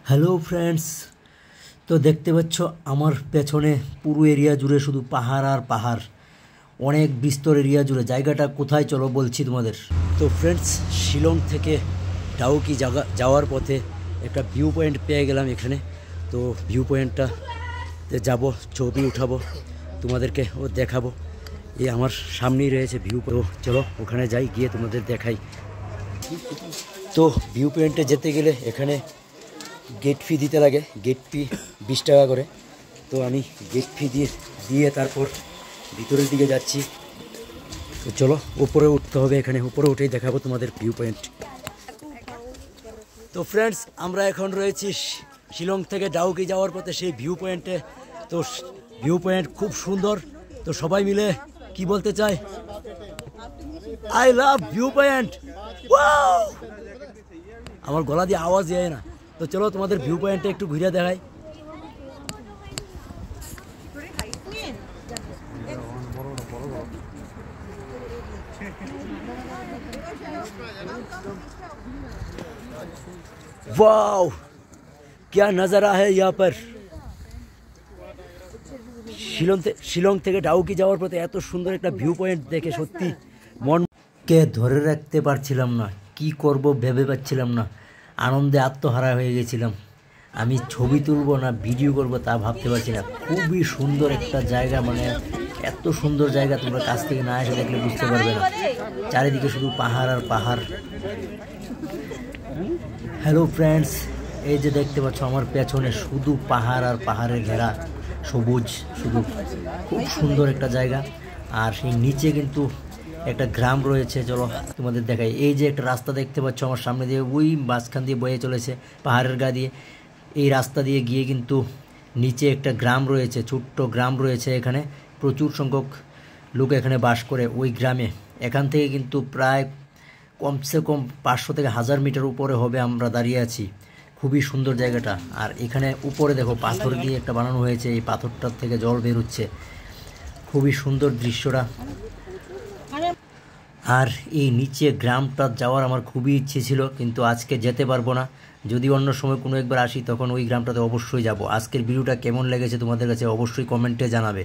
Hello friends, তো দেখতে পাচ্ছ আমার পেছনে পুরো এরিয়া জুড়ে শুধু পাহাড় আর পাহাড়, অনেক বিস্তর এরিয়া জুড়ে। জায়গাটা কোথায় চলো বলছি তোমাদের। তো ফ্রেন্ডস, শিলং থেকে ডাউকি যাওয়ার পথে একটা ভিউ পয়েন্ট পেয়ে গেলাম এখানে। তো ভিউ পয়েন্টটাতে যাব, ছবি উঠাবো, তোমাদেরকে ও দেখাবো। এই আমার সামনেই রয়েছে ভিউ পয়েন্ট। চলো ওখানে যাই, গিয়ে তোমাদের দেখাই। তো ভিউ পয়েন্টে যেতে গেলে এখানে গেট ফি দিতে লাগে, গেট ফি 20 টাকা করে। তো আমি গেট ফি দিয়ে তারপর ভিতরের দিকে যাচ্ছি। তো চলো উপরে উঠতে হবে, এখানে উপরে উঠেই দেখাবো তোমাদের ভিউ পয়েন্ট। তো ফ্রেন্ডস, আমরা এখন রয়েছি শিলং থেকে ডাউকি যাওয়ার পথে সেই ভিউ পয়েন্টে। তো ভিউ পয়েন্ট খুব সুন্দর। তো সবাই মিলে কি বলতে চাই, আই লাভ ভিউ পয়েন্ট। আমার গলা দিয়ে আওয়াজ যায় না। তো চলো তোমাদের ভিউ পয়েন্টে একটু ঘুরে দেখাই। वाओ, क्या नज़ारा है यहाँ पर। শিলং থেকে ডাউকি যাওয়ার পথে এত সুন্দর একটা ভিউ পয়েন্ট দেখে সত্যি মনকে ধরে রাখতে পারছিলাম না, কি করব ভেবে পাচ্ছিলাম না। আনন্দে আত্মহারা হয়ে গেছিলাম। আমি ছবি তুলবো না ভিডিও করব তা ভাবতে পারছি না। খুবই সুন্দর একটা জায়গা, মানে এত সুন্দর জায়গা তোমরা কাছ থেকে না এসে দেখলে বুঝতে পারবে না। চারিদিকে শুধু পাহাড় আর পাহাড়। হ্যালো ফ্রেন্ডস, এই যে দেখতে পাচ্ছ আমার পেছনে শুধু পাহাড় আর পাহাড়ের ঘেরা, সবুজ শুধু। খুব সুন্দর একটা জায়গা। আর সেই নিচে কিন্তু একটা গ্রাম রয়েছে, চলো তোমাদের দেখাই। এই যে একটা রাস্তা দেখতে পাচ্ছ আমার সামনে দিয়ে, ওই মাঝখান দিয়ে বয়ে চলেছে পাহাড়ের গা দিয়ে। এই রাস্তা দিয়ে গিয়ে কিন্তু নিচে একটা গ্রাম রয়েছে, ছোট্ট গ্রাম রয়েছে। এখানে প্রচুর সংখ্যক লোক এখানে বাস করে ওই গ্রামে। এখান থেকে কিন্তু প্রায় কমসে কম 500 থেকে 1000 মিটার উপরে হবে আমরা দাঁড়িয়ে আছি। খুবই সুন্দর জায়গাটা। আর এখানে উপরে দেখো পাথর দিয়ে একটা বানানো হয়েছে, এই পাথরটার থেকে জল বেরোচ্ছে। খুবই সুন্দর দৃশ্যটা। আর এই নিচে গ্রামটা যাওয়ার আমার খুবই ইচ্ছে ছিল, কিন্তু আজকে যেতে পারবো না। যদি অন্য সময় কোনো একবার আসি তখন ওই গ্রামটাতে অবশ্যই যাব। আজকের ভিডিওটা কেমন লেগেছে তোমাদের কাছে অবশ্যই কমেন্টে জানাবে।